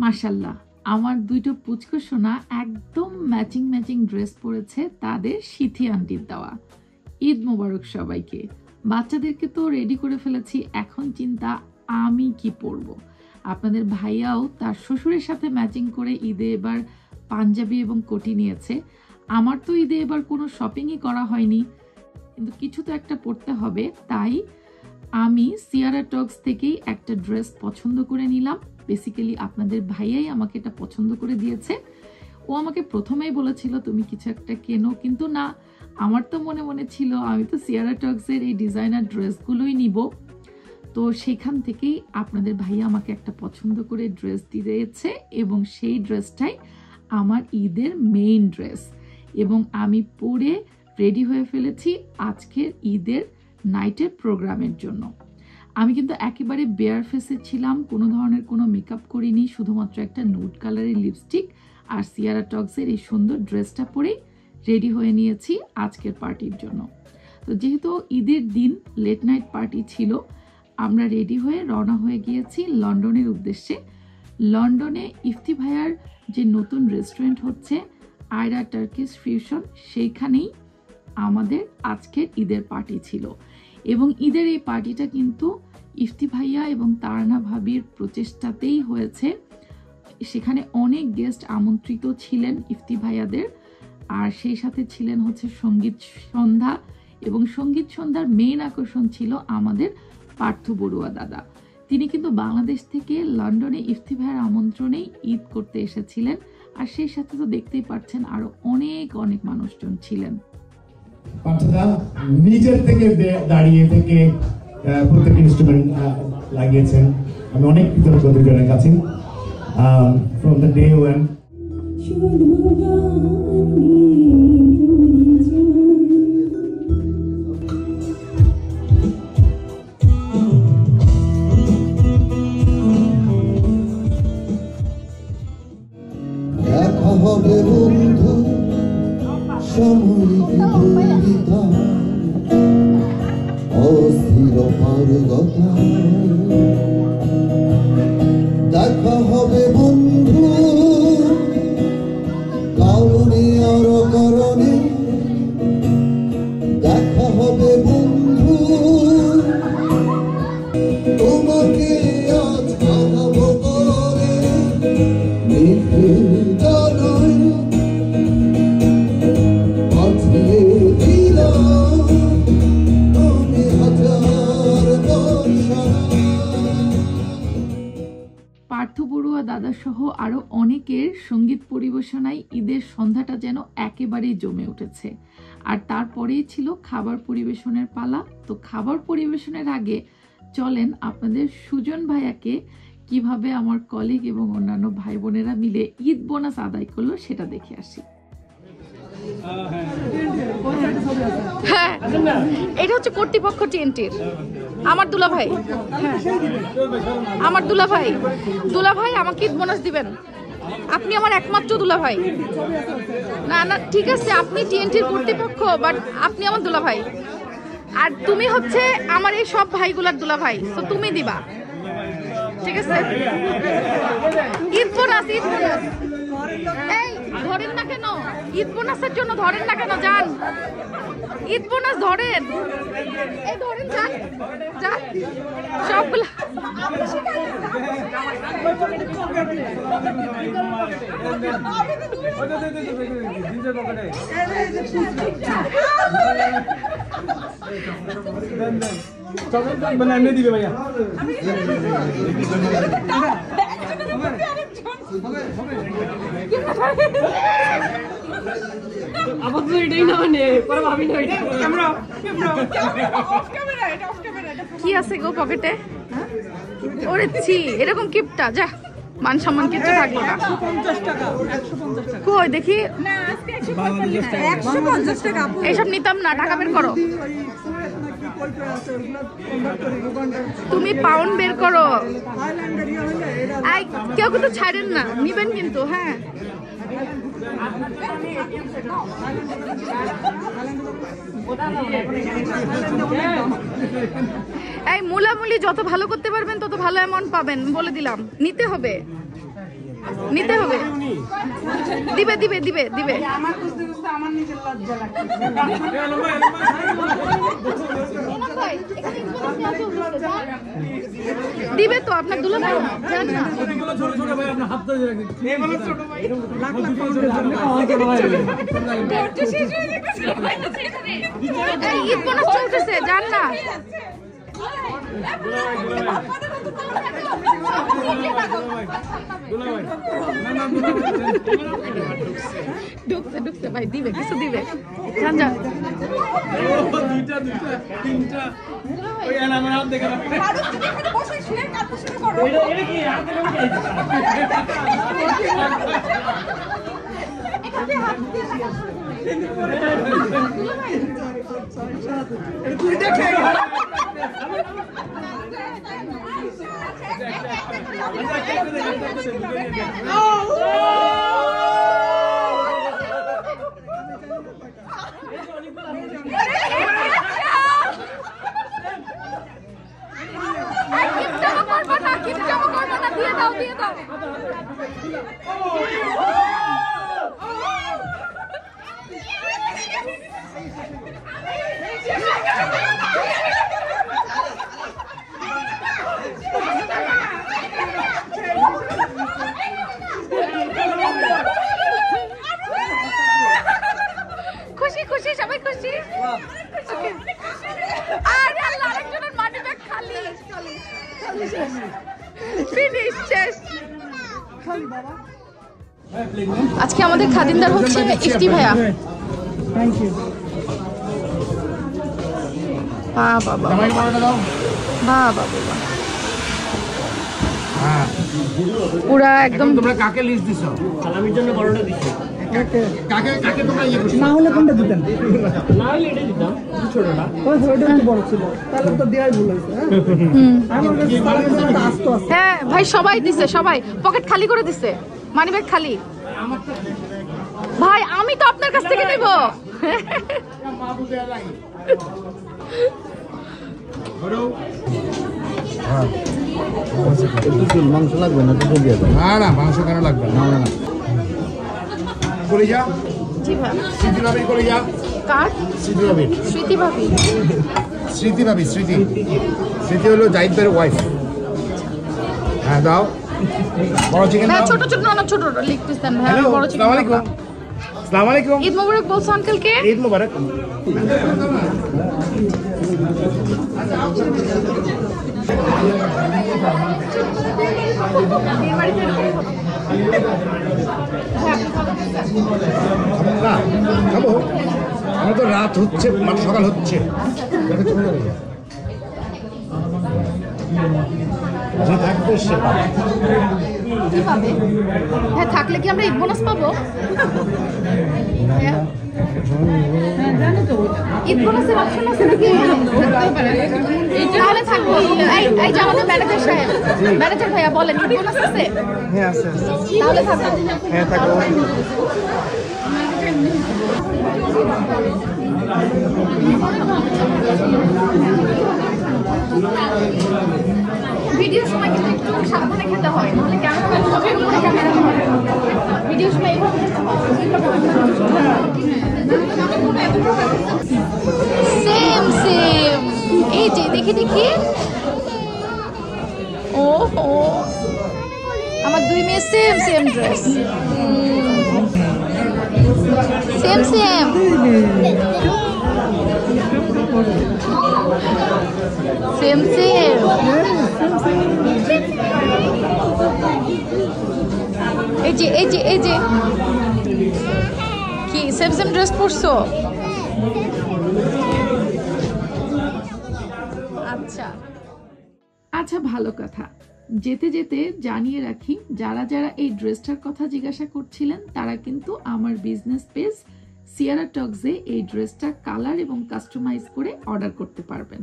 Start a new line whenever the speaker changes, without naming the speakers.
মাশাআল্লাহ, আমার দুইটা পুচকু সোনা একদম ম্যাচিং ম্যাচিং ড্রেস পরেছে তাদের সিথি আন্টির দেওয়া। ঈদ মোবারক সবাইকে। বাচ্চাদেরকে তো রেডি করে ফেলেছি, এখন চিন্তা আমি কি পরবো। আপনাদের ভাইয়াও তার শ্বশুরের সাথে ম্যাচিং করে ঈদে এবার পাঞ্জাবি এবং কোটি নিয়েছে। আমার তো ঈদে এবার কোনো শপিংই করা হয়নি, কিন্তু কিছু তো একটা পরতে হবে, তাই আমি সিয়ারা টক্স থেকেই একটা ড্রেস পছন্দ করে নিলাম। বেসিক্যালি আপনাদের ভাইয়াই আমাকে এটা পছন্দ করে দিয়েছে। ও আমাকে প্রথমেই বলেছিল তুমি কিছু একটা কেনো, কিন্তু না, আমার তো মনে মনে ছিল আমি তো সিয়ারা টক্সের এই ডিজাইনার ড্রেসগুলোই নিব। তো সেখান থেকেই আপনাদের ভাইয়া আমাকে একটা পছন্দ করে ড্রেস দিয়েছে এবং সেই ড্রেসটাই আমার ঈদের মেইন ড্রেস, এবং আমি পরে রেডি হয়ে ফেলেছি আজকের ঈদের নাইটের প্রোগ্রামের জন্য। আমি কিন্তু একেবারে বেয়ার ফেসে ছিলাম, কোনো ধরনের কোনো মেকআপ করিনি, শুধুমাত্র একটা নুড কালারের লিপস্টিক আর সিয়ারা টক্সের এই সুন্দর ড্রেসটা পরেই রেডি হয়ে নিয়েছি আজকের পার্টির জন্য। তো যেহেতু ঈদের দিন লেট নাইট পার্টি ছিল, আমরা রেডি হয়ে রওনা হয়ে গিয়েছি লন্ডনের উদ্দেশ্যে। লন্ডনে ইফতি ভাইয়ার যে নতুন রেস্টুরেন্ট হচ্ছে আয়রা টার্কিশ ফিউশন, সেইখানেই আমাদের আজকের ঈদের পার্টি ছিল। এবং ঈদের এই পার্টিটা কিন্তু ইফতি ভাইয়া এবং তারানা ভাবির প্রচেষ্টাতেই হয়েছে। সেখানে অনেক গেস্ট আমন্ত্রিত ছিলেন ইফতি ভাইয়াদের, আর সেই সাথে ছিলেন হচ্ছে সঙ্গীত সন্ধ্যা, এবং সঙ্গীত সন্ধ্যার মেইন আকর্ষণ ছিল আমাদের পার্থ বড়ুয়া দাদা। তিনি কিন্তু বাংলাদেশ থেকে লন্ডনে ইফতি ভাইয়ের আমন্ত্রণেই ঈদ করতে এসেছিলেন, আর সেই সাথে তো দেখতেই পাচ্ছেন আরো অনেক অনেক মানুষজন ছিলেন।
নিজের থেকে দাঁড়িয়ে থেকে প্রত্যেক ইনস্ট্রুমেন্ট লাগিয়েছেন, আমি অনেক কৃতজ্ঞ দুজনের কাছে। ফ্রম দ্য ডে ওয়েন
দেখা হবে বন্ধু অস্থিরতার কথা, দেখা হবে বন্ধু কারণে আর কারণে, দেখা হবে বন্ধু তোমাকে আজ আগাবো করে লিখে জানাই
পার্থ বড়ুয়া দাদা সহ আরো অনেকের সঙ্গীত পরিবেশনায় ঈদের সন্ধ্যাটা যেন একেবারেই জমে উঠেছে। আর তারপরেই ছিল খাবার পরিবেশনের পালা। তো খাবার পরিবেশনের আগে চলেন আপনাদের সুজন ভাইয়াকে কিভাবে আমার কলিগ এবং অন্যান্য ভাই বোনেরা মিলে ঈদ বোনাস আদায় করলো সেটা দেখে আসি।
হ্যাঁ, এটা হচ্ছে কর্তৃপক্ষ টিএনটির আমার দুলা ভাই। হ্যাঁ, আমার দুলা ভাই আমাকে ঈদ বোনাস দিবেন। আপনি আমার একমাত্র দুলা ভাই। না না ঠিক আছে, আপনি টিএনটির কর্তৃপক্ষ, বাট আপনি আমার দুলা ভাই, আর তুমি হচ্ছে আমার এই সব ভাইগুলার দুলা ভাই, তো তুমি দিবা, ঠিক আছে? ঈদ বোনাস এই ধরেন না কেন, ঈদ বোনাসের জন্য ধরেন না কেন, যান ঈদ বোনাস ধরেন, এই ধরেন, যান যান সবগুলা।
দিবে ভাইয়া
কি আছে গো পকেটে? ওরে ছি, এরকম কিপটা, যা মান সম্মান কিছু থাকলো না। কই দেখি, এইসব নিতাম না, টাকা বের করো। তুমি পাউন্ড বের করো। কেউ কিন্তু ছাড়েন না, নিবেন কিন্তু। হ্যাঁ, এই মুলামুলি যত ভালো করতে পারবেন তত ভালো অ্যামাউন্ট পাবেন, বলে দিলাম। নিতে হবে, নিতে হবে। দিবে দিবে দিবে দিবে। দিবে তো আপনার দুলাভাই, জান না। ঈদ বোনাস চলতেছে, জান না। ঢুকছে ঢুকছে ভাই, দিবে কিছু দিবে। যান যান। দিয়ে দাও, দিয়ে দাও। খুশি খুশি, সবাই খুশি। আরে আল্লাহ, আরেকজনের মানি ব্যাগ খালি। ফিনিশ, শেষ। আজকে আমাদের খাদিমদার হচ্ছে ইফতি ভাইয়া। Thank you. বাবা বাবা বাবা বাবা, পুরা একদম।
তোমরা কাকে লিস্ট দিছো? সালামির জন্য বড়টা দিছো। কাকে কাকে তোমরা ইয়ে করছো?
না হলে কোনটা দিতেন? না হলে এটা দিতাম, ছোটটা। ওই ছোটটা একটু বড় ছিল, তাহলে তো দেয়াই ভুল হয়েছে। আমার কাছে সালামের জন্য আস্ত আছে।
হ্যাঁ ভাই, সবাই দিছে, সবাই পকেট খালি করে দিছে, মানি ব্যাগ খালি। ভাই আমি তো আপনার কাছ থেকে নেব।
মাংস লাগবে না তো দিয়ে দাও।
না না, মাংস কেন লাগবে? না না, কলিজা।
জি ভাই।
স্মৃতি ভাবি কলিজা।
কার?
স্মৃতি ভাবি।
স্মৃতি ভাবি।
স্মৃতি ভাবি, স্মৃতি। স্মৃতি হলো জাহিদ ভাইয়ের ওয়াইফ। হ্যাঁ দাও। বড় চিকেন
হ্যাঁ,
দাও।
ছোট ছোট না, ছোট ছোট লেগ পিস দেন ভাই।
হ্যালো,
বড় চিকেন।
আসসালামু আলাইকুম। আসসালামু আলাইকুম।
ঈদ মোবারক বলছো আঙ্কেলকে।
ঈদ মোবারক। না খাবো, আমার তো রাত হচ্ছে, মানে সকাল হচ্ছে। থাকবে সেটা।
কি পাবে? হ্যাঁ, থাকলে কি আমরা ঈদ বোনাস পাবো? হ্যাঁ, ঈদ বোনাসের অপশন আছে নাকি? তাহলে থাকবো। এই যে আমাদের ম্যানেজার সাহেব, ম্যানেজার ভাইয়া বলেন, ঈদ বোনাস আছে?
হ্যাঁ আছে আছে।
তাহলে থাকবো।
হ্যাঁ থাকবো।
ভিডিওর সময় কিন্তু একটু সাবধানে খেতে হয়, নাহলে ক্যামেরা ভিডিওর সময় এইভাবে সেম সেম। এই যে দেখি দেখি, ও ও আমার দুই মেয়ে same same dress, same same. Same same. এই যে এই যে এই যে কি সেম সেম ড্রেস পরছো? আচ্ছা
আচ্ছা, ভালো কথা। যেতে যেতে জানিয়ে রাখি, যারা যারা এই ড্রেসটার কথা জিজ্ঞাসা করছিলেন তারা কিন্তু আমার বিজনেস পেজ সিয়ারা টক্সে এই ড্রেসটা কালার এবং কাস্টমাইজ করে অর্ডার করতে পারবেন।